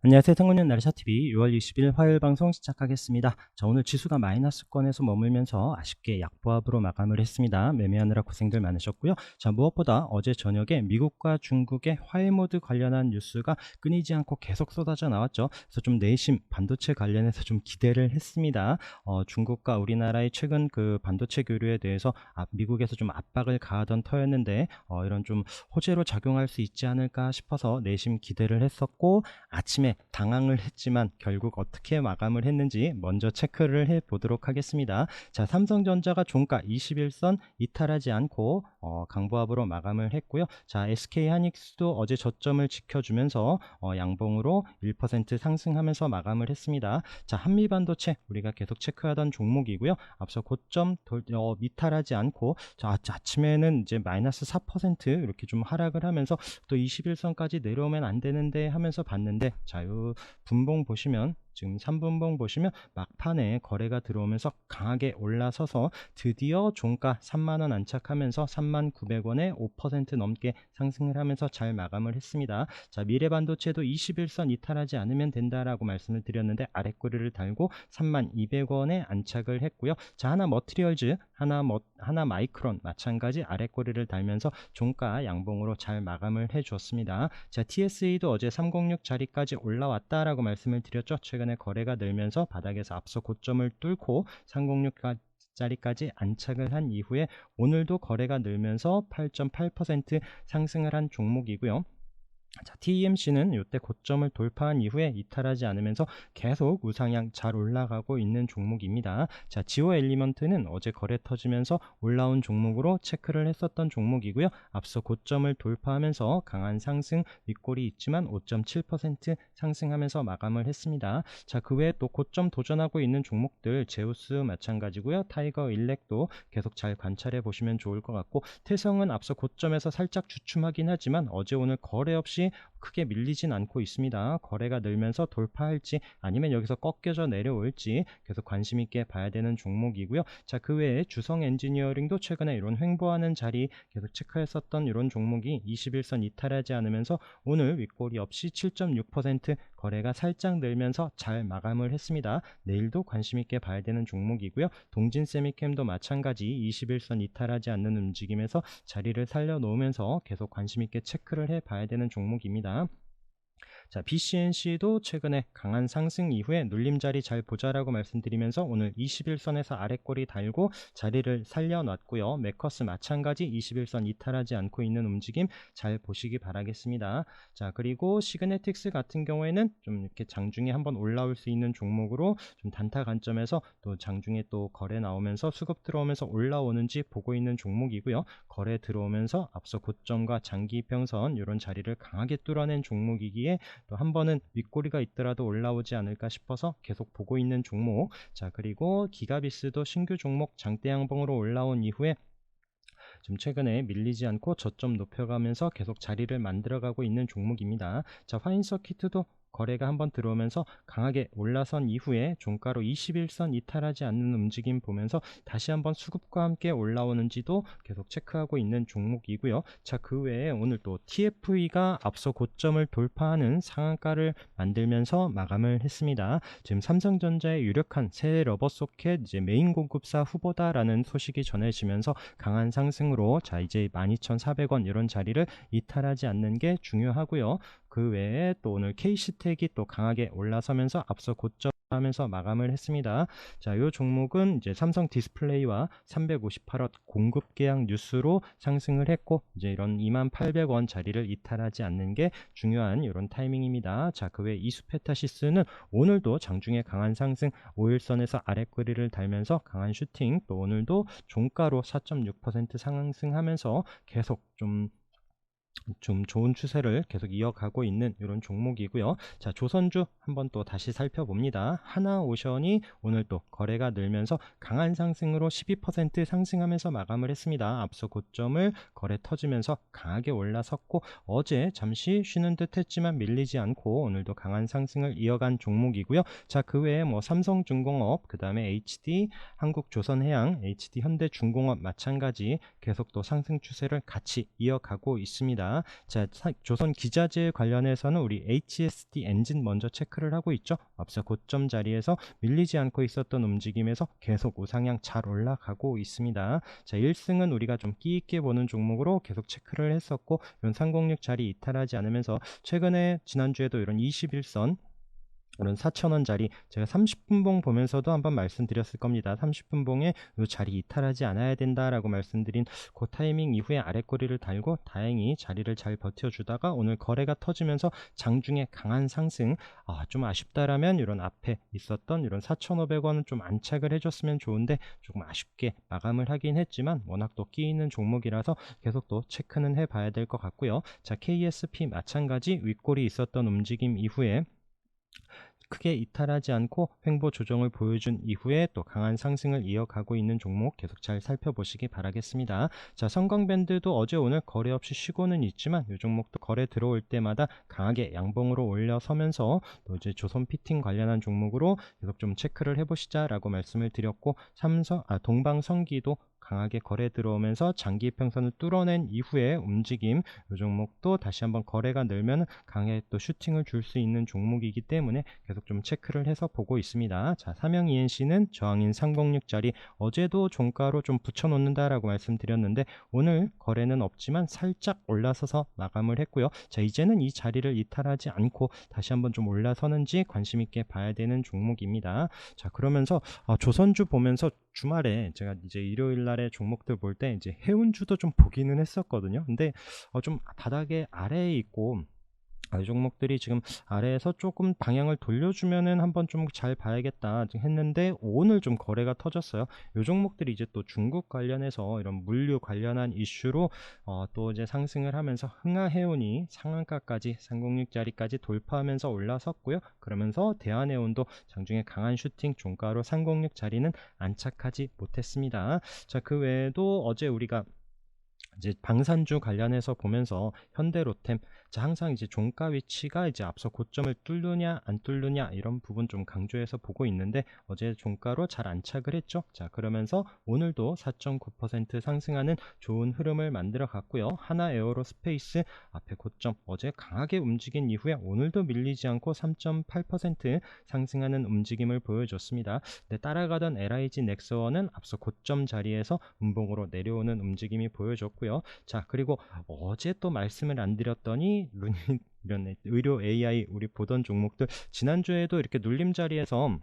안녕하세요. 탱고님 나르샤TV 6월 20일 화요일 방송 시작하겠습니다. 자, 오늘 지수가 마이너스권에서 머물면서 아쉽게 약보합으로 마감을 했습니다. 매매하느라 고생들 많으셨고요. 자, 무엇보다 어제 저녁에 미국과 중국의 화해 모드 관련한 뉴스가 끊이지 않고 계속 쏟아져 나왔죠. 그래서 좀 내심 반도체 관련해서 좀 기대를 했습니다. 중국과 우리나라의 최근 그 반도체 교류에 대해서 미국에서 좀 압박을 가하던 터였는데 이런 좀 호재로 작용할 수 있지 않을까 싶어서 내심 기대를 했었고, 아침에 당황을 했지만 결국 어떻게 마감을 했는지 먼저 체크를 해 보도록 하겠습니다. 자, 삼성전자가 종가 21선 이탈하지 않고 강보합으로 마감을 했고요. 자, SK하이닉스도 어제 저점을 지켜주면서 양봉으로 1% 상승하면서 마감을 했습니다. 자, 한미반도체 우리가 계속 체크하던 종목이고요. 앞서 고점 이탈하지 않고, 자, 아침에는 이제 마이너스 4% 이렇게 좀 하락을 하면서 또 21선까지 내려오면 안 되는데 하면서 봤는데, 자, 요 분봉 보시면 지금 3분봉 보시면 막판에 거래가 들어오면서 강하게 올라서서 드디어 종가 3만원 안착하면서 39,000원에 5% 넘게 상승을 하면서 잘 마감을 했습니다. 자, 미래반도체도 21선 이탈하지 않으면 된다라고 말씀을 드렸는데 아랫꼬리를 달고 32,000원에 안착을 했고요. 자, 하나 머티리얼즈, 하나 마이크론 마찬가지 아랫꼬리를 달면서 종가 양봉으로 잘 마감을 해 주었습니다. 자, TSA도 어제 306 자리까지 올라왔다라고 말씀을 드렸죠. 최근에 거래가 늘면서 바닥에서 앞서 고점을 뚫고 306 자리까지 안착을 한 이후에 오늘도 거래가 늘면서 8.8% 상승을 한 종목이고요. 자, TMC는 이때 고점을 돌파한 이후에 이탈하지 않으면서 계속 우상향 잘 올라가고 있는 종목입니다. 자, 지오 엘리먼트는 어제 거래 터지면서 올라온 종목으로 체크를 했었던 종목이고요. 앞서 고점을 돌파하면서 강한 상승 윗골이 있지만 5.7% 상승하면서 마감을 했습니다. 자, 그 외에 또 고점 도전하고 있는 종목들 제우스 마찬가지고요. 타이거 일렉도 계속 잘 관찰해 보시면 좋을 것 같고, 태성은 앞서 고점에서 살짝 주춤하긴 하지만 어제 오늘 거래 없이 크게 밀리진 않고 있습니다. 거래가 늘면서 돌파할지 아니면 여기서 꺾여져 내려올지 계속 관심 있게 봐야 되는 종목이고요. 자, 그 외에 주성 엔지니어링도 최근에 이런 횡보하는 자리 계속 체크했었던 이런 종목이 21선 이탈하지 않으면서 오늘 윗꼬리 없이 7.6% 거래가 살짝 늘면서 잘 마감을 했습니다. 내일도 관심 있게 봐야 되는 종목이고요. 동진 세미캠도 마찬가지 21선 이탈하지 않는 움직임에서 자리를 살려놓으면서 계속 관심 있게 체크를 해 봐야 되는 종목입니다. 자, BCNC도 최근에 강한 상승 이후에 눌림자리 잘 보자라고 말씀드리면서 오늘 21선에서 아랫꼬리 달고 자리를 살려놨고요. 메커스 마찬가지 21선 이탈하지 않고 있는 움직임 잘 보시기 바라겠습니다. 자, 그리고 시그네틱스 같은 경우에는 좀 이렇게 장중에 한번 올라올 수 있는 종목으로 좀 단타 관점에서 또 장중에 또 거래 나오면서 수급 들어오면서 올라오는지 보고 있는 종목이고요. 거래 들어오면서 앞서 고점과 장기 이평선 이런 자리를 강하게 뚫어낸 종목이기에 또 한 번은 윗꼬리가 있더라도 올라오지 않을까 싶어서 계속 보고 있는 종목. 자, 그리고 기가비스도 신규 종목 장대 양봉으로 올라온 이후에 좀 최근에 밀리지 않고 저점 높여가면서 계속 자리를 만들어가고 있는 종목입니다. 자, 화인서키트도 거래가 한번 들어오면서 강하게 올라선 이후에 종가로 21선 이탈하지 않는 움직임 보면서 다시 한번 수급과 함께 올라오는지도 계속 체크하고 있는 종목이고요. 자, 그 외에 오늘 또 TFE가 앞서 고점을 돌파하는 상한가를 만들면서 마감을 했습니다. 지금 삼성전자의 유력한 새 러버 소켓 이제 메인 공급사 후보다라는 소식이 전해지면서 강한 상승으로, 자, 이제 12,400원 이런 자리를 이탈하지 않는 게 중요하고요. 그 외에 또 오늘 K시텍이 또 강하게 올라서면서 앞서 고점 하면서 마감을 했습니다. 자, 이 종목은 이제 삼성 디스플레이와 358원 공급 계약 뉴스로 상승을 했고, 이제 이런 28,000원 자리를 이탈하지 않는 게 중요한 이런 타이밍입니다. 자, 그 외 이수페타시스는 오늘도 장중에 강한 상승 5일선에서 아랫꼬리를 달면서 강한 슈팅, 또 오늘도 종가로 4.6% 상승하면서 계속 좀 좋은 추세를 계속 이어가고 있는 이런 종목이고요. 자, 조선주 한번 또 다시 살펴봅니다. 하나오션이 오늘 또 거래가 늘면서 강한 상승으로 12% 상승하면서 마감을 했습니다. 앞서 고점을 거래 터지면서 강하게 올라섰고, 어제 잠시 쉬는 듯 했지만 밀리지 않고 오늘도 강한 상승을 이어간 종목이고요. 자, 그 외에 뭐 삼성중공업, 그 다음에 HD, 한국조선해양, HD 현대중공업 마찬가지 계속 또 상승 추세를 같이 이어가고 있습니다. 있습니다. 자, 조선 기자재 관련해서는 우리 HSD 엔진 먼저 체크를 하고 있죠. 앞서 고점 자리에서 밀리지 않고 있었던 움직임에서 계속 우상향 잘 올라가고 있습니다. 자, 1승은 우리가 좀 끼있게 보는 종목으로 계속 체크를 했었고, 이런 306 자리 이탈하지 않으면서 최근에 지난주에도 이런 21선 이런 4,000원짜리 제가 30분봉 보면서도 한번 말씀드렸을 겁니다. 30분봉에 이 자리 이탈하지 않아야 된다라고 말씀드린 그 타이밍 이후에 아랫꼬리를 달고 다행히 자리를 잘 버텨주다가 오늘 거래가 터지면서 장중에 강한 상승, 좀 아쉽다라면 이런 앞에 있었던 이런 4,500원은 좀 안착을 해줬으면 좋은데 조금 아쉽게 마감을 하긴 했지만 워낙 또 끼있는 종목이라서 계속 또 체크는 해봐야 될 것 같고요. 자, KSP 마찬가지 윗골이 있었던 움직임 이후에 크게 이탈하지 않고 횡보 조정을 보여준 이후에 또 강한 상승을 이어가고 있는 종목 계속 잘 살펴보시기 바라겠습니다. 자, 성광밴드도 어제 오늘 거래 없이 쉬고는 있지만 이 종목도 거래 들어올 때마다 강하게 양봉으로 올려서면서 또 이제 조선 피팅 관련한 종목으로 계속 좀 체크를 해보시자라고 말씀을 드렸고, 동방성기도 강하게 거래 들어오면서 장기 이평선을 뚫어낸 이후에 움직임, 이 종목도 다시 한번 거래가 늘면 강하게 또 슈팅을 줄 수 있는 종목이기 때문에 계속 좀 체크를 해서 보고 있습니다. 자, 삼영 ENC는 저항인 306짜리 어제도 종가로 좀 붙여놓는다라고 말씀드렸는데 오늘 거래는 없지만 살짝 올라서서 마감을 했고요. 자, 이제는 이 자리를 이탈하지 않고 다시 한번 좀 올라서는지 관심 있게 봐야 되는 종목입니다. 자, 그러면서 조선주 보면서 주말에 제가 이제 일요일 날에 종목들 볼 때 이제 해운주도 좀 보기는 했었거든요. 근데 좀 바닥에 아래에 있고, 이 종목들이 지금 아래에서 조금 방향을 돌려주면은 한번 좀 잘 봐야겠다 했는데 오늘 좀 거래가 터졌어요. 이 종목들이 이제 또 중국 관련해서 이런 물류 관련한 이슈로 또 이제 상승을 하면서 흥하해운이 상한가까지 306짜리까지 돌파하면서 올라섰고요. 그러면서 대한해운도 장중에 강한 슈팅 종가로 306짜리는 안착하지 못했습니다. 자, 그 외에도 어제 우리가 이제 방산주 관련해서 보면서 현대로템, 자, 항상 이제 종가 위치가 이제 앞서 고점을 뚫느냐 안 뚫느냐 이런 부분 좀 강조해서 보고 있는데 어제 종가로 잘 안착을 했죠. 자, 그러면서 오늘도 4.9% 상승하는 좋은 흐름을 만들어 갔고요. 하나 에어로스페이스 앞에 고점 어제 강하게 움직인 이후에 오늘도 밀리지 않고 3.8% 상승하는 움직임을 보여줬습니다. 네, 따라가던 LIG 넥스원은 앞서 고점 자리에서 음봉으로 내려오는 움직임이 보여줬고요. 자, 그리고 어제 또 말씀을 안 드렸더니 루닛 이런 의료 AI 우리 보던 종목들 지난주에도 이렇게 눌림 자리에서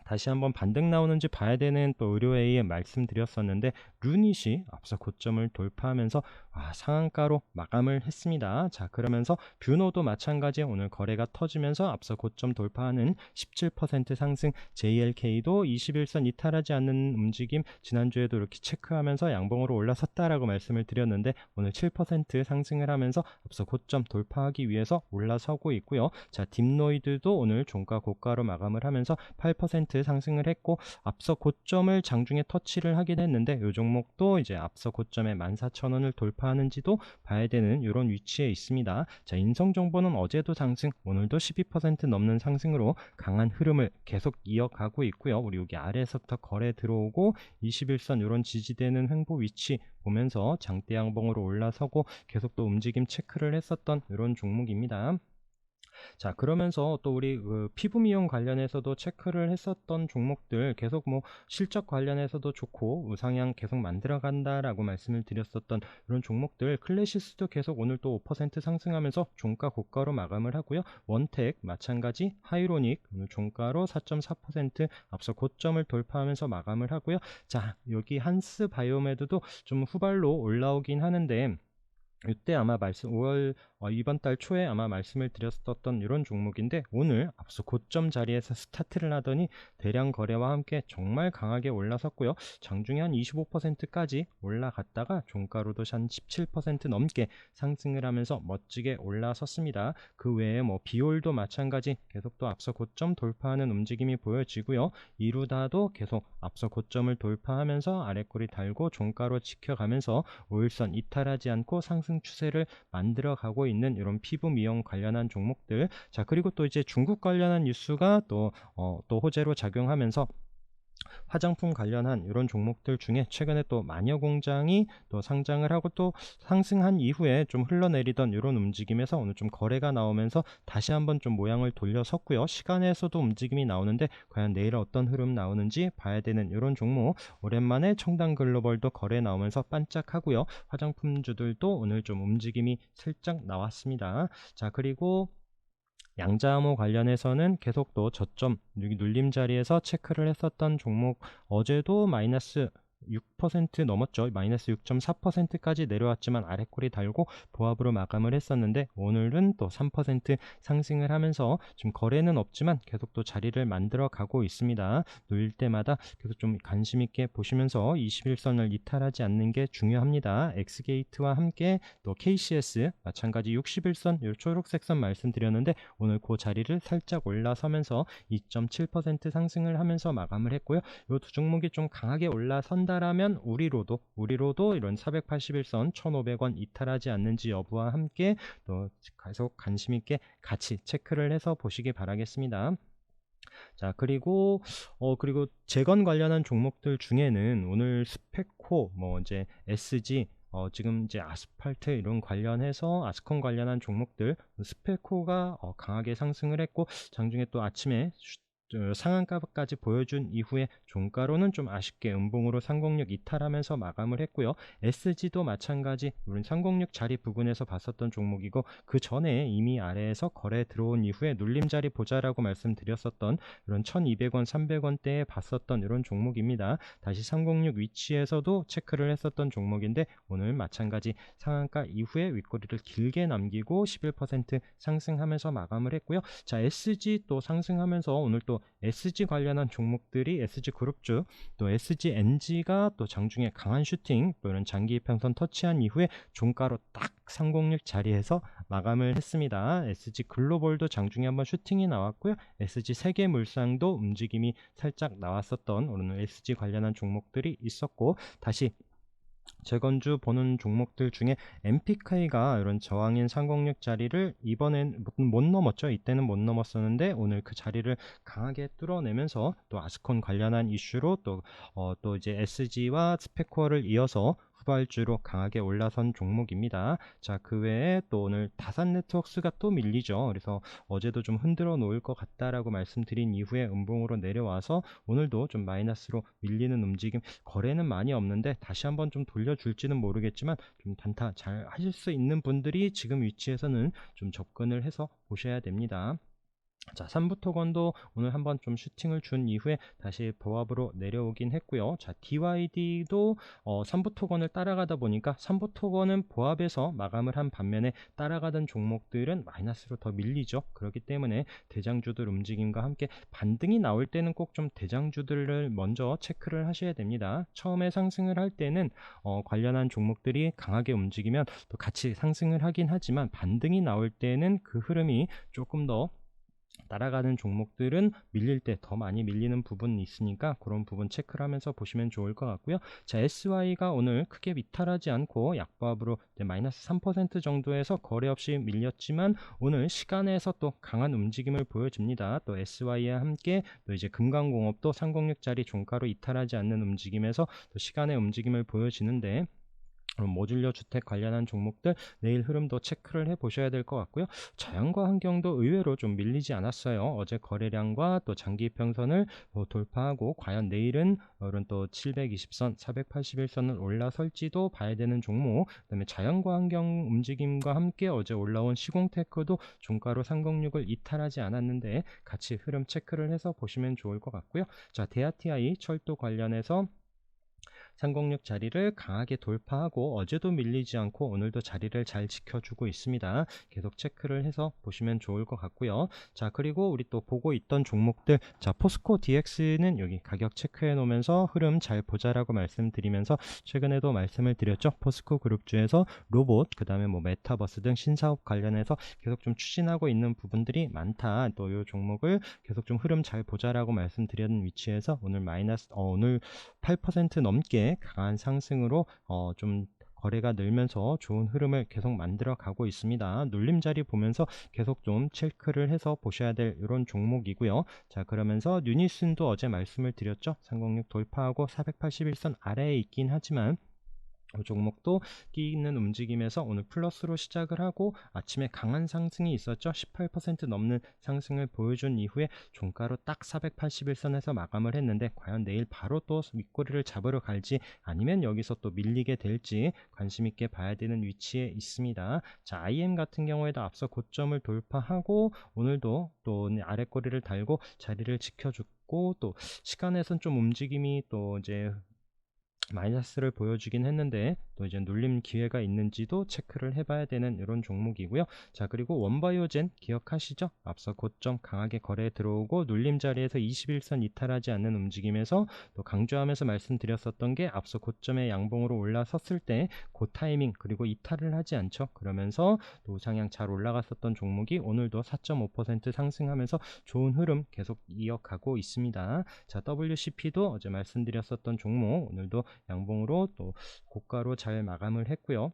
다시 한번 반등 나오는지 봐야 되는 또 의료 A에 말씀드렸었는데 루닛이 앞서 고점을 돌파하면서 상한가로 마감을 했습니다. 자, 그러면서 뷰노도 마찬가지 오늘 거래가 터지면서 앞서 고점 돌파하는 17% 상승, JLK도 21선 이탈하지 않는 움직임 지난주에도 이렇게 체크하면서 양봉으로 올라섰다라고 말씀을 드렸는데 오늘 7% 상승을 하면서 앞서 고점 돌파하기 위해서 올라서고 있고요. 자, 딥노이드도 오늘 종가 고가로 마감을 하면서 8% 상승을 했고 앞서 고점을 장중에 터치를 하긴 했는데 이 종목도 이제 앞서 고점에 14,000원을 돌파하는지도 봐야 되는 이런 위치에 있습니다. 자, 인성정보는 어제도 상승, 오늘도 12% 넘는 상승으로 강한 흐름을 계속 이어가고 있고요. 우리 여기 아래에서부터 거래 들어오고 21선 이런 지지되는 횡보 위치 보면서 장대 양봉으로 올라서고 계속 또 움직임 체크를 했었던 이런 종목입니다. 자, 그러면서 또 우리 피부 미용 관련해서도 체크를 했었던 종목들 계속 뭐 실적 관련해서도 좋고 우상향 계속 만들어 간다라고 말씀을 드렸었던 이런 종목들, 클래시스도 계속 오늘 또 5% 상승하면서 종가 고가로 마감을 하고요. 원텍 마찬가지, 하이로닉 오늘 종가로 4.4% 앞서 고점을 돌파하면서 마감을 하고요. 자, 여기 한스 바이오메드도 좀 후발로 올라오긴 하는데 이때 아마 5월 이번 달 초에 아마 말씀을 드렸었던 이런 종목인데 오늘 앞서 고점 자리에서 스타트를 하더니 대량 거래와 함께 정말 강하게 올라섰고요. 장중에 한 25%까지 올라갔다가 종가로도 한 17% 넘게 상승을 하면서 멋지게 올라섰습니다. 그 외에 뭐 비올도 마찬가지 계속 또 앞서 고점 돌파하는 움직임이 보여지고요. 이루다도 계속 앞서 고점을 돌파하면서 아랫꼬리 달고 종가로 지켜가면서 5일선 이탈하지 않고 상승 추세를 만들어 가고 있는 이런 피부 미용 관련한 종목들. 자, 그리고 또 이제 중국 관련한 뉴스가 또 호재로 작용하면서 화장품 관련한 이런 종목들 중에 최근에 또 마녀공장이 또 상장을 하고 또 상승한 이후에 좀 흘러내리던 이런 움직임에서 오늘 좀 거래가 나오면서 다시 한번 좀 모양을 돌려섰고요. 시간에서도 움직임이 나오는데 과연 내일 어떤 흐름 나오는지 봐야 되는 이런 종목, 오랜만에 청담글로벌도 거래 나오면서 반짝하고요. 화장품주들도 오늘 좀 움직임이 슬쩍 나왔습니다. 자, 그리고 양자암호 관련해서는 계속 또 저점 눌림 자리에서 체크를 했었던 종목, 어제도 마이너스 6% 넘었죠. 마이너스 6.4%까지 내려왔지만 아래꼬리 달고 보합으로 마감을 했었는데 오늘은 또 3% 상승을 하면서 지금 거래는 없지만 계속 또 자리를 만들어 가고 있습니다. 놓일 때마다 계속 좀 관심 있게 보시면서 21선을 이탈하지 않는 게 중요합니다. 엑스게이트와 함께 또 KCS 마찬가지 61선, 요 초록색 선 말씀드렸는데 오늘 그 자리를 살짝 올라서면서 2.7% 상승을 하면서 마감을 했고요. 이 두 종목이 좀 강하게 올라선다라면 우리로도 이런 481선 1,500원 이탈하지 않는지 여부와 함께 또 계속 관심 있게 같이 체크를 해서 보시기 바라겠습니다. 자, 그리고 재건 관련한 종목들 중에는 오늘 스페코, 뭐 이제 SG, 지금 이제 아스팔트 이런 관련해서 아스콘 관련한 종목들, 스페코가 강하게 상승을 했고 장중에 또 아침에 상한가까지 보여준 이후에 종가로는 좀 아쉽게 음봉으로 306 이탈하면서 마감을 했고요. SG도 마찬가지 우리 306 자리 부근에서 봤었던 종목이고 그 전에 이미 아래에서 거래 들어온 이후에 눌림 자리 보자라고 말씀드렸었던 이런 1200원 300원대에 봤었던 이런 종목입니다. 다시 306 위치에서도 체크를 했었던 종목인데 오늘 마찬가지 상한가 이후에 윗꼬리를 길게 남기고 11% 상승하면서 마감을 했고요. 자, SG 또 상승하면서 오늘 또 SG 관련한 종목들이 SG 그룹주 또 SGNG가 또 장중에 강한 슈팅 또 이런 장기 이평선 터치한 이후에 종가로 딱 306 자리에서 마감을 했습니다. SG 글로벌도 장중에 한번 슈팅이 나왔고요. SG 세계물상도 움직임이 살짝 나왔었던 오늘 SG 관련한 종목들이 있었고 다시 재건주 보는 종목들 중에 MPK가 이런 저항인 306 자리를 이번엔 못 넘었죠. 이때는 못 넘었었는데 오늘 그 자리를 강하게 뚫어내면서 또 아스콘 관련한 이슈로 또 이제 SG와 스페코어를 이어서 후발주로 강하게 올라선 종목입니다. 자, 그 외에 또 오늘 다산 네트워크스가 또 밀리죠. 그래서 어제도 좀 흔들어 놓을 것 같다라고 말씀드린 이후에 음봉으로 내려와서 오늘도 좀 마이너스로 밀리는 움직임, 거래는 많이 없는데 다시 한번 좀 돌려줄지는 모르겠지만 좀 단타 잘 하실 수 있는 분들이 지금 위치에서는 좀 접근을 해서 보셔야 됩니다. 자, 삼부토건도 오늘 한번 좀 슈팅을 준 이후에 다시 보합으로 내려오긴 했고요. 자, DYD도 삼부토건을 따라가다 보니까 삼부토건은 보합에서 마감을 한 반면에 따라가던 종목들은 마이너스로 더 밀리죠. 그렇기 때문에 대장주들 움직임과 함께 반등이 나올 때는 꼭 좀 대장주들을 먼저 체크를 하셔야 됩니다. 처음에 상승을 할 때는 관련한 종목들이 강하게 움직이면 또 같이 상승을 하긴 하지만 반등이 나올 때는 그 흐름이 조금 더 따라가는 종목들은 밀릴 때 더 많이 밀리는 부분이 있으니까 그런 부분 체크를 하면서 보시면 좋을 것 같고요. 자, SY가 오늘 크게 비탈하지 않고 약보합으로 마이너스 3% 정도에서 거래 없이 밀렸지만 오늘 시간에서 또 강한 움직임을 보여줍니다. 또 SY와 함께 또 이제 금강공업도 306짜리 종가로 이탈하지 않는 움직임에서 또 시간의 움직임을 보여지는데 모듈러 주택 관련한 종목들 내일 흐름도 체크를 해 보셔야 될 것 같고요. 자연과 환경도 의외로 좀 밀리지 않았어요. 어제 거래량과 또 장기 평선을 돌파하고 과연 내일은 이런 또 720선, 481선을 올라설지도 봐야 되는 종목. 그다음에 자연과 환경 움직임과 함께 어제 올라온 시공테크도 종가로 306을 이탈하지 않았는데 같이 흐름 체크를 해서 보시면 좋을 것 같고요. 자, 대아TI 철도 관련해서 306 자리를 강하게 돌파하고 어제도 밀리지 않고 오늘도 자리를 잘 지켜주고 있습니다. 계속 체크를 해서 보시면 좋을 것 같고요. 자, 그리고 우리 또 보고 있던 종목들, 자, 포스코 DX는 여기 가격 체크해 놓으면서 흐름 잘 보자라고 말씀드리면서 최근에도 말씀을 드렸죠. 포스코 그룹주에서 로봇, 그 다음에 뭐 메타버스 등 신사업 관련해서 계속 좀 추진하고 있는 부분들이 많다. 또 이 종목을 계속 좀 흐름 잘 보자라고 말씀드렸는 위치에서 오늘 오늘 8% 넘게 강한 상승으로 좀 거래가 늘면서 좋은 흐름을 계속 만들어 가고 있습니다. 눌림 자리 보면서 계속 좀 체크를 해서 보셔야 될 이런 종목이고요. 자, 그러면서 뉴니슨도 어제 말씀을 드렸죠. 306 돌파하고 481선 아래에 있긴 하지만 이 종목도 끼 있는 움직임에서 오늘 플러스로 시작을 하고 아침에 강한 상승이 있었죠. 18% 넘는 상승을 보여준 이후에 종가로 딱 481선에서 마감을 했는데 과연 내일 바로 또 윗꼬리를 잡으러 갈지 아니면 여기서 또 밀리게 될지 관심 있게 봐야 되는 위치에 있습니다. 자, IM 같은 경우에도 앞서 고점을 돌파하고 오늘도 또 아랫꼬리를 달고 자리를 지켜줬고 또 시간에선 좀 움직임이 또 이제 마이너스를 보여주긴 했는데 또 이제 눌림 기회가 있는지도 체크를 해봐야 되는 이런 종목이고요. 자, 그리고 원바이오젠 기억하시죠? 앞서 고점 강하게 거래에 들어오고 눌림 자리에서 21선 이탈하지 않는 움직임에서 또 강조하면서 말씀드렸었던 게 앞서 고점에 양봉으로 올라섰을 때 그 타이밍 그리고 이탈을 하지 않죠. 그러면서 또 우상향 잘 올라갔었던 종목이 오늘도 4.5% 상승하면서 좋은 흐름 계속 이어가고 있습니다. 자, WCP도 어제 말씀드렸었던 종목 오늘도 양봉으로 또 고가로 잘 마감을 했고요.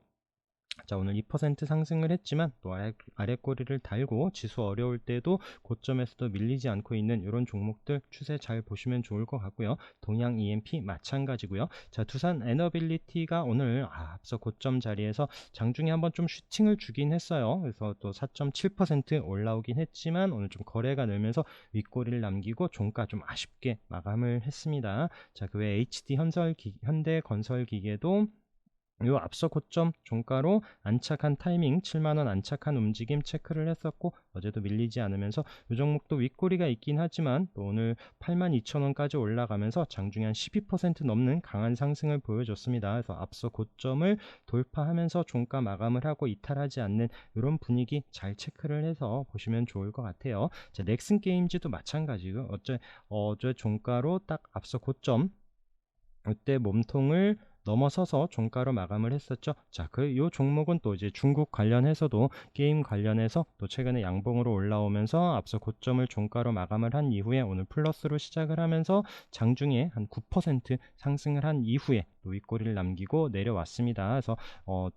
자, 오늘 2% 상승을 했지만 또 아랫꼬리를 달고 지수 어려울 때도 고점에서도 밀리지 않고 있는 이런 종목들 추세 잘 보시면 좋을 것 같고요. 동양 EMP 마찬가지고요. 자, 두산 에너빌리티가 오늘 앞서 고점 자리에서 장중에 한번 좀 슈팅을 주긴 했어요. 그래서 또 4.7% 올라오긴 했지만 오늘 좀 거래가 늘면서 윗꼬리를 남기고 종가 좀 아쉽게 마감을 했습니다. 자, 그 외 HD 현대건설기계도 요 앞서 고점 종가로 안착한 타이밍 7만원 안착한 움직임 체크를 했었고 어제도 밀리지 않으면서 이 종목도 윗꼬리가 있긴 하지만 또 오늘 82,000원까지 올라가면서 장중에 한 12% 넘는 강한 상승을 보여줬습니다. 그래서 앞서 고점을 돌파하면서 종가 마감을 하고 이탈하지 않는 이런 분위기 잘 체크를 해서 보시면 좋을 것 같아요. 자, 넥슨 게임즈도 마찬가지고 어제 종가로 딱 앞서 고점 이때 몸통을 넘어서서 종가로 마감을 했었죠. 자, 요 종목은 또 이제 중국 관련해서도 게임 관련해서 또 최근에 양봉으로 올라오면서 앞서 고점을 종가로 마감을 한 이후에 오늘 플러스로 시작을 하면서 장중에 한 9% 상승을 한 이후에 또 윗꼬리를 남기고 내려왔습니다. 그래서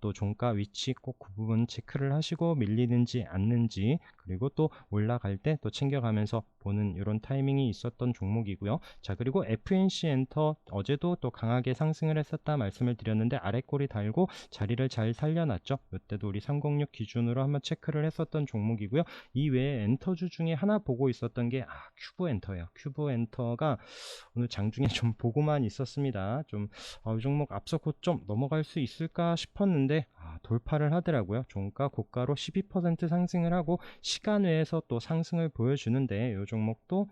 또 종가 위치 꼭 그 부분 체크를 하시고 밀리는지 않는지 그리고 또 올라갈 때 또 챙겨가면서 보는 이런 타이밍이 있었던 종목이고요. 자, 그리고 FNC 엔터 어제도 또 강하게 상승을 했었다 말씀을 드렸는데 아랫꼬리 달고 자리를 잘 살려놨죠. 이때도 우리 306 기준으로 한번 체크를 했었던 종목이고요. 이 외에 엔터주 중에 하나 보고 있었던 게 큐브 엔터예요. 큐브 엔터가 오늘 장중에 좀 보고만 있었습니다. 좀 이 종목 앞서 고점 넘어갈 수 있을까 싶었는데 돌파를 하더라고요. 종가 고가로 12% 상승을 하고 시간 외에서 또 상승을 보여주는데 이 종목도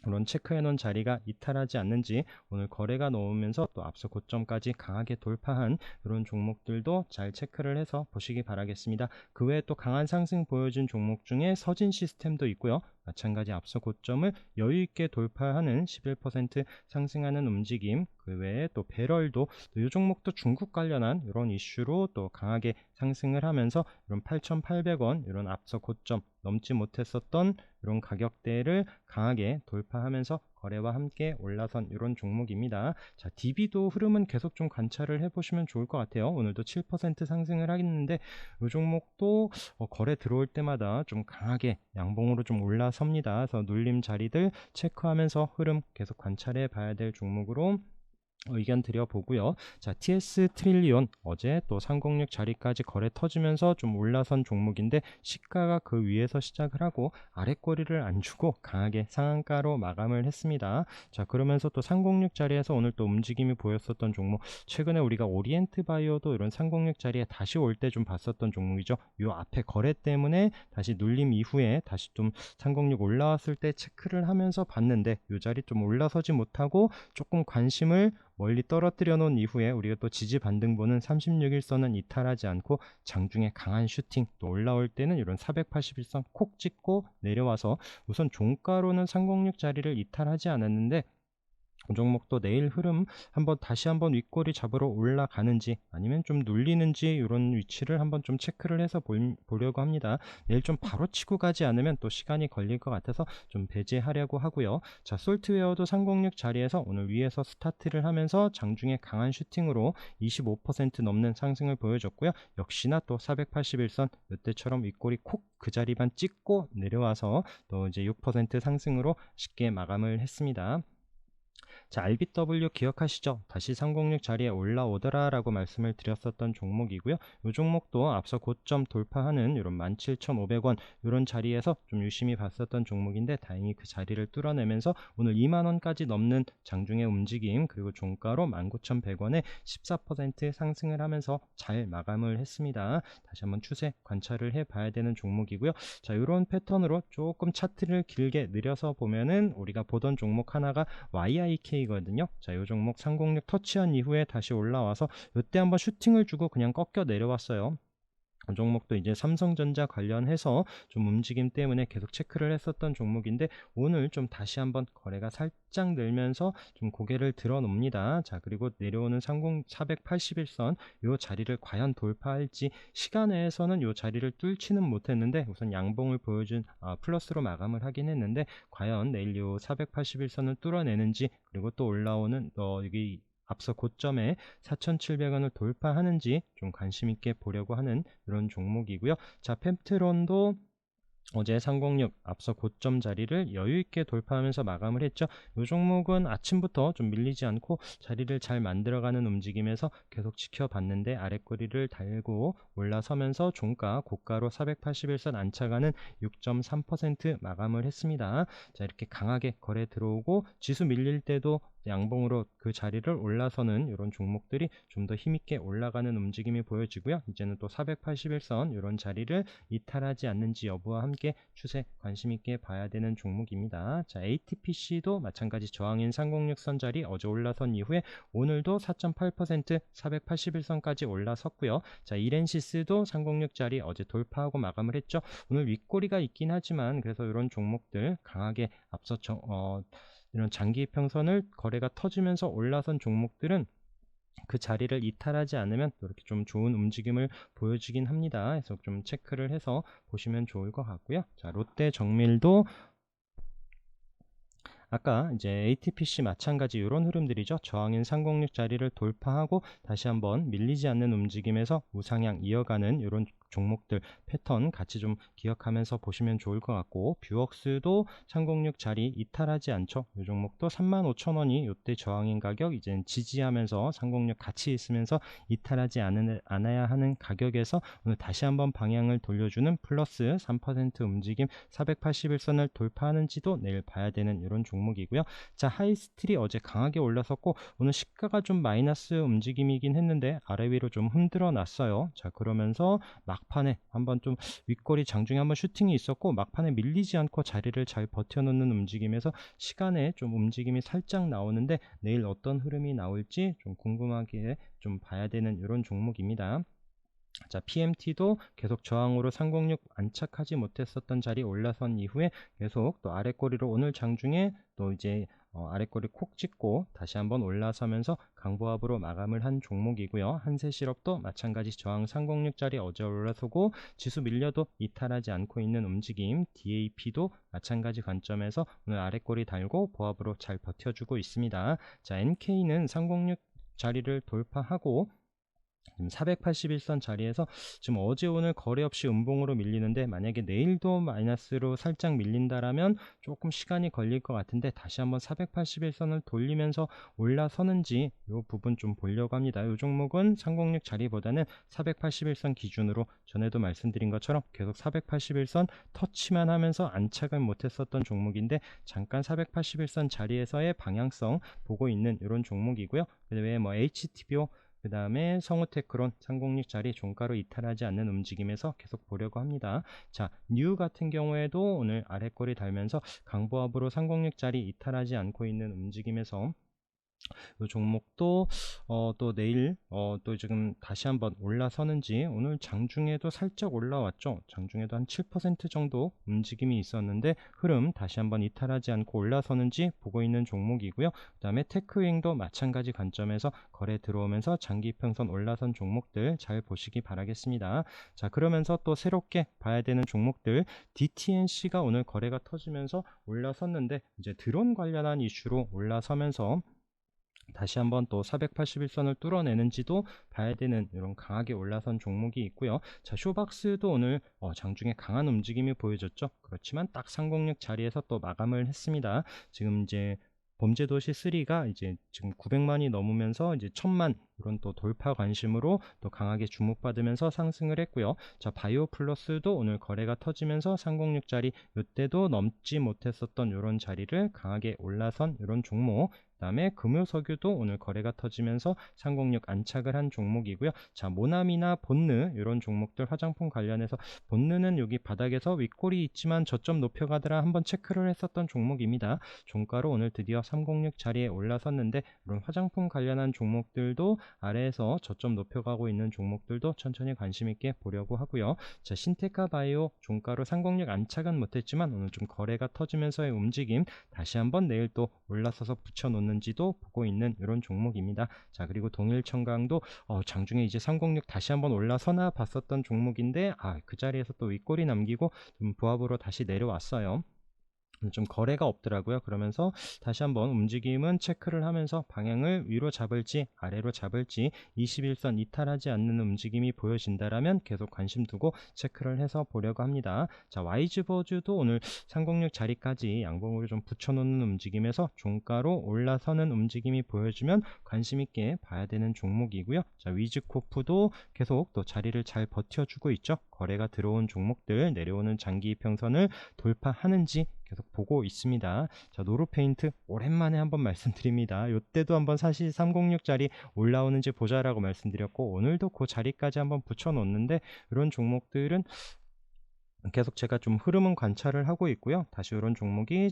물론 체크해 놓은 자리가 이탈하지 않는지 오늘 거래가 나오면서 또 앞서 고점까지 강하게 돌파한 이런 종목들도 잘 체크를 해서 보시기 바라겠습니다. 그 외에 또 강한 상승 보여준 종목 중에 서진 시스템도 있고요. 마찬가지 앞서 고점을 여유있게 돌파하는 11% 상승하는 움직임, 그 외에 또 배럴도 이 종목도 중국 관련한 이런 이슈로 또 강하게 상승을 하면서 이런 8,800원 이런 앞서 고점 넘지 못했었던 이런 가격대를 강하게 돌파하면서 거래와 함께 올라선 이런 종목입니다. 자, DB도 흐름은 계속 좀 관찰을 해보시면 좋을 것 같아요. 오늘도 7% 상승을 하겠는데 이 종목도 거래 들어올 때마다 좀 강하게 양봉으로 좀 올라섭니다. 그래서 눌림 자리들 체크하면서 흐름 계속 관찰해 봐야 될 종목으로 의견 드려보고요. 자, TS 트릴리온 어제 또 306 자리까지 거래 터지면서 좀 올라선 종목인데 시가가 그 위에서 시작을 하고 아랫꼬리를 안 주고 강하게 상한가로 마감을 했습니다. 자, 그러면서 또 306 자리에서 오늘 또 움직임이 보였었던 종목, 최근에 우리가 오리엔트 바이오도 이런 306 자리에 다시 올 때 좀 봤었던 종목이죠. 요 앞에 거래 때문에 다시 눌림 이후에 다시 좀 306 올라왔을 때 체크를 하면서 봤는데 요 자리 좀 올라서지 못하고 조금 관심을 멀리 떨어뜨려 놓은 이후에 우리가 또 지지 반등 보는 36일선은 이탈하지 않고 장중에 강한 슈팅, 또 올라올 때는 이런 481선 콕 찍고 내려와서 우선 종가로는 306 자리를 이탈하지 않았는데 이 종목도 내일 흐름 다시 한번 윗꼬리 잡으러 올라가는지 아니면 좀 눌리는지 이런 위치를 한번 좀 체크를 해서 보려고 합니다. 내일 좀 바로 치고 가지 않으면 또 시간이 걸릴 것 같아서 좀 배제하려고 하고요. 자, 솔트웨어도 306 자리에서 오늘 위에서 스타트를 하면서 장중에 강한 슈팅으로 25% 넘는 상승을 보여줬고요. 역시나 또 481선 이때처럼 윗꼬리 콕 그 자리만 찍고 내려와서 또 이제 6% 상승으로 쉽게 마감을 했습니다. 자, RBW 기억하시죠? 다시 306 자리에 올라오더라 라고 말씀을 드렸었던 종목이고요. 이 종목도 앞서 고점 돌파하는 이런 17,500원 이런 자리에서 좀 유심히 봤었던 종목인데 다행히 그 자리를 뚫어내면서 오늘 2만원까지 넘는 장중의 움직임, 그리고 종가로 19,100원에 14% 상승을 하면서 잘 마감을 했습니다. 다시 한번 추세 관찰을 해봐야 되는 종목이고요. 자, 이런 패턴으로 조금 차트를 길게 늘려서 보면은 우리가 보던 종목 하나가 YIK거든요. 자, 이 종목 306 터치한 이후에 다시 올라와서 이때 한번 슈팅을 주고 그냥 꺾여 내려왔어요. 이 종목도 이제 삼성전자 관련해서 좀 움직임 때문에 계속 체크를 했었던 종목인데 오늘 좀 다시 한번 거래가 살짝 늘면서 좀 고개를 들어 놓습니다. 자, 그리고 내려오는 481선 이 자리를 과연 돌파할지 시간에서는 이 자리를 뚫지는 못했는데 우선 양봉을 보여준 플러스로 마감을 하긴 했는데 과연 내일 이 481선을 뚫어내는지, 그리고 또 올라오는 여기 앞서 고점에 4,700원을 돌파하는지 좀 관심 있게 보려고 하는 이런 종목이고요. 자, 펜트론도 어제 306 앞서 고점 자리를 여유있게 돌파하면서 마감을 했죠. 이 종목은 아침부터 좀 밀리지 않고 자리를 잘 만들어가는 움직임에서 계속 지켜봤는데 아랫꼬리를 달고 올라서면서 종가 고가로 481선 안착하는 6.3% 마감을 했습니다. 자, 이렇게 강하게 거래 들어오고 지수 밀릴 때도 양봉으로 그 자리를 올라서는 이런 종목들이 좀 더 힘있게 올라가는 움직임이 보여지고요. 이제는 또 481선 이런 자리를 이탈하지 않는지 여부와 함께 추세 관심 있게 봐야 되는 종목입니다. 자, ATPC도 마찬가지 저항인 306선 자리 어제 올라선 이후에 오늘도 4.8% 481선까지 올라섰고요. 자, 이렌시스도 306 자리 어제 돌파하고 마감을 했죠. 오늘 윗꼬리가 있긴 하지만 그래서 이런 종목들 강하게 앞서 이런 장기 평선을 거래가 터지면서 올라선 종목들은 그 자리를 이탈하지 않으면 이렇게 좀 좋은 움직임을 보여주긴 합니다. 그래서 좀 체크를 해서 보시면 좋을 것 같고요. 자, 롯데 정밀도 아까 이제 ATPC 마찬가지 이런 흐름들이죠. 저항인 306 자리를 돌파하고 다시 한번 밀리지 않는 움직임에서 우상향 이어가는 이런 종목들 패턴 같이 좀 기억하면서 보시면 좋을 것 같고, 뷰웍스도 306 자리 이탈하지 않죠. 이 종목도 35,000원이 이때 저항인 가격, 이제 지지하면서 306 같이 있으면서 이탈하지 않아야 하는 가격에서 오늘 다시 한번 방향을 돌려주는 플러스 3% 움직임 481선을 돌파하는지도 내일 봐야 되는 이런 종목이고요. 자, 하이스틸이 어제 강하게 올라섰고 오늘 시가가 좀 마이너스 움직임이긴 했는데 아래 위로 좀 흔들어 놨어요. 자, 그러면서 막판에 한번 좀 윗꼬리 장중에 한번 슈팅이 있었고 막판에 밀리지 않고 자리를 잘 버텨놓는 움직임에서 시간에 좀 움직임이 살짝 나오는데 내일 어떤 흐름이 나올지 좀 궁금하게 좀 봐야 되는 이런 종목입니다. 자, PMT도 계속 저항으로 306 안착하지 못했었던 자리 올라선 이후에 계속 또 아랫꼬리로 오늘 장중에 또 이제 아랫꼬리 콕 찍고 다시 한번 올라서면서 강보합으로 마감을 한 종목이고요. 한세실업도 마찬가지 저항 306 자리 어제 올라서고 지수 밀려도 이탈하지 않고 있는 움직임, DAP도 마찬가지 관점에서 오늘 아랫꼬리 달고 보합으로 잘 버텨주고 있습니다. 자, NK는 306 자리를 돌파하고 481선 자리에서 지금 어제 오늘 거래 없이 음봉으로 밀리는데 만약에 내일도 마이너스로 살짝 밀린다라면 조금 시간이 걸릴 것 같은데 다시 한번 481선을 돌리면서 올라서는지 이 부분 좀 보려고 합니다. 이 종목은 306 자리보다는 481선 기준으로 전에도 말씀드린 것처럼 계속 481선 터치만 하면서 안착을 못했었던 종목인데 잠깐 481선 자리에서의 방향성 보고 있는 이런 종목이고요. 그 외에 뭐 HTBO 그 다음에 성우테크론 306 자리 종가로 이탈하지 않는 움직임에서 계속 보려고 합니다. 자, 뉴 같은 경우에도 오늘 아랫꼬리 달면서 강보합으로 306 자리 이탈하지 않고 있는 움직임에서 이 종목도 또 내일 또 지금 다시 한번 올라서는지, 오늘 장중에도 살짝 올라왔죠. 장중에도 한 7% 정도 움직임이 있었는데 흐름 다시 한번 이탈하지 않고 올라서는지 보고 있는 종목이고요. 그 다음에 테크윙도 마찬가지 관점에서 거래 들어오면서 장기 이평선 올라선 종목들 잘 보시기 바라겠습니다. 자, 그러면서 또 새롭게 봐야 되는 종목들, DTNC가 오늘 거래가 터지면서 올라섰는데 이제 드론 관련한 이슈로 올라서면서 다시 한번 또 481선을 뚫어내는지도 봐야 되는 이런 강하게 올라선 종목이 있고요. 자, 쇼박스도 오늘 장중에 강한 움직임이 보여졌죠. 그렇지만 딱 306 자리에서 또 마감을 했습니다. 지금 이제 범죄도시 3가 이제 지금 900만이 넘으면서 이제 1000만 이런 또 돌파 관심으로 또 강하게 주목받으면서 상승을 했고요. 자, 바이오 플러스도 오늘 거래가 터지면서 306 자리, 이때도 넘지 못했었던 이런 자리를 강하게 올라선 이런 종목. 그 다음에 금요석유도 오늘 거래가 터지면서 306 안착을 한 종목이고요. 자, 모나미나 본느 이런 종목들, 화장품 관련해서 본느는 여기 바닥에서 윗골이 있지만 저점 높여가더라 한번 체크를 했었던 종목입니다. 종가로 오늘 드디어 306 자리에 올라섰는데, 이런 화장품 관련한 종목들도 아래에서 저점 높여가고 있는 종목들도 천천히 관심 있게 보려고 하고요. 자, 신테카 바이오 종가로 306 안착은 못했지만 오늘 좀 거래가 터지면서의 움직임, 다시 한번 내일 또 올라서서 붙여놓는지도 보고 있는 이런 종목입니다. 자, 그리고 동일청강도 장중에 이제 306 다시 한번 올라서나 봤었던 종목인데 그 자리에서 또 윗골이 남기고 좀 부합으로 다시 내려왔어요. 좀 거래가 없더라고요. 그러면서 다시 한번 움직임은 체크를 하면서 방향을 위로 잡을지 아래로 잡을지 21선 이탈하지 않는 움직임이 보여진다라면 계속 관심 두고 체크를 해서 보려고 합니다. 자, 와이즈버즈도 오늘 306 자리까지 양봉으로 좀 붙여놓는 움직임에서 종가로 올라서는 움직임이 보여주면 관심 있게 봐야 되는 종목이고요. 자, 위즈코프도 계속 또 자리를 잘 버텨주고 있죠. 거래가 들어온 종목들 내려오는 장기 이평선을 돌파하는지 계속 보고 있습니다. 자, 노루페인트 오랜만에 한번 말씀드립니다. 이때도 한번 사실 306짜리 올라오는지 보자라고 말씀드렸고, 오늘도 그 자리까지 한번 붙여놓는데, 이런 종목들은 계속 제가 좀 흐름은 관찰을 하고 있고요. 다시 이런 종목이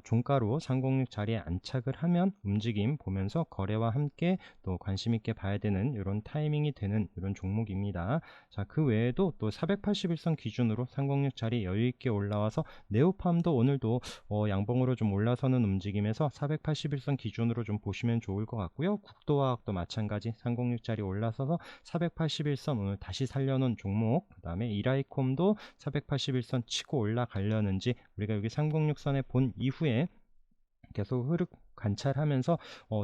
종가로 306 자리에 안착을 하면 움직임 보면서 거래와 함께 또 관심 있게 봐야 되는 이런 타이밍이 되는 이런 종목입니다. 자, 그 외에도 또 481선 기준으로 306 자리 여유 있게 올라와서 네오팜도 오늘도 양봉으로 좀 올라서는 움직임에서 481선 기준으로 좀 보시면 좋을 것 같고요. 국도화학도 마찬가지 306 자리 올라서서 481선 오늘 다시 살려놓은 종목. 그 다음에 이라이콤도 481선 치고 올라가려는지, 우리가 여기 306선에 본 이후에 계속 흐름 관찰하면서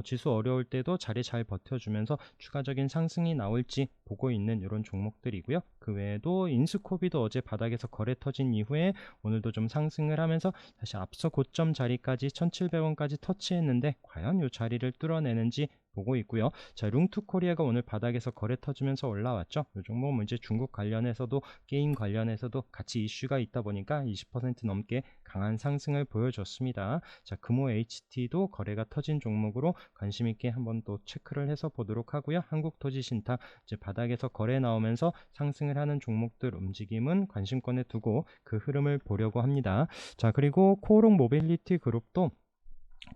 지수 어려울 때도 자리 잘 버텨주면서 추가적인 상승이 나올지 보고 있는 이런 종목들이고요. 그 외에도 인스코비도 어제 바닥에서 거래 터진 이후에 오늘도 좀 상승을 하면서 다시 앞서 고점 자리까지 1700원까지 터치했는데 과연 이 자리를 뚫어내는지 보고 있고요. 자, 룽투코리아가 오늘 바닥에서 거래 터지면서 올라왔죠. 이 종목은 이제 중국 관련해서도 게임 관련해서도 같이 이슈가 있다 보니까 20% 넘게 강한 상승을 보여줬습니다. 자, 금호 HT도 거래가 터진 종목으로 관심 있게 한번 또 체크를 해서 보도록 하고요. 한국토지신탁 이제 바닥에서 거래 나오면서 상승을 하는 종목들 움직임은 관심권에 두고 그 흐름을 보려고 합니다. 자, 그리고 코오롱 모빌리티 그룹도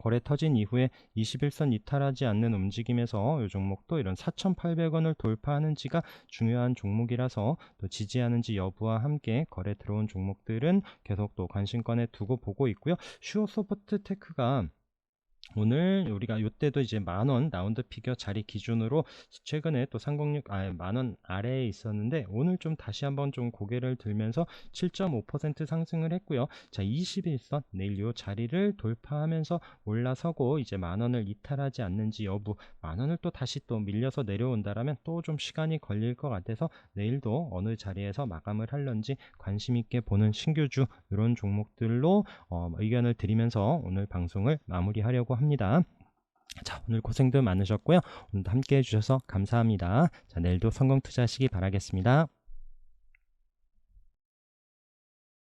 거래 터진 이후에 21선 이탈하지 않는 움직임에서 이 종목도 이런 4,800원을 돌파하는지가 중요한 종목이라서 또 지지하는지 여부와 함께 거래 들어온 종목들은 계속 또 관심권에 두고 보고 있고요. 슈어소프트테크가 오늘 우리가 이때도 이제 만원 라운드 피겨 자리 기준으로 최근에 또 306 만원 아래에 있었는데, 오늘 좀 다시 한번 좀 고개를 들면서 7.5% 상승을 했고요. 자, 21선 내일 요 자리를 돌파하면서 올라서고 이제 만원을 이탈하지 않는지 여부, 만원을 또 다시 또 밀려서 내려온다라면 또 좀 시간이 걸릴 것 같아서 내일도 어느 자리에서 마감을 할런지 관심 있게 보는 신규주 이런 종목들로 의견을 드리면서 오늘 방송을 마무리하려고 합니다. 자, 오늘 고생도 많으셨고요. 오늘도 함께 해주셔서 감사합니다. 자, 내일도 성공 투자하시기 바라겠습니다.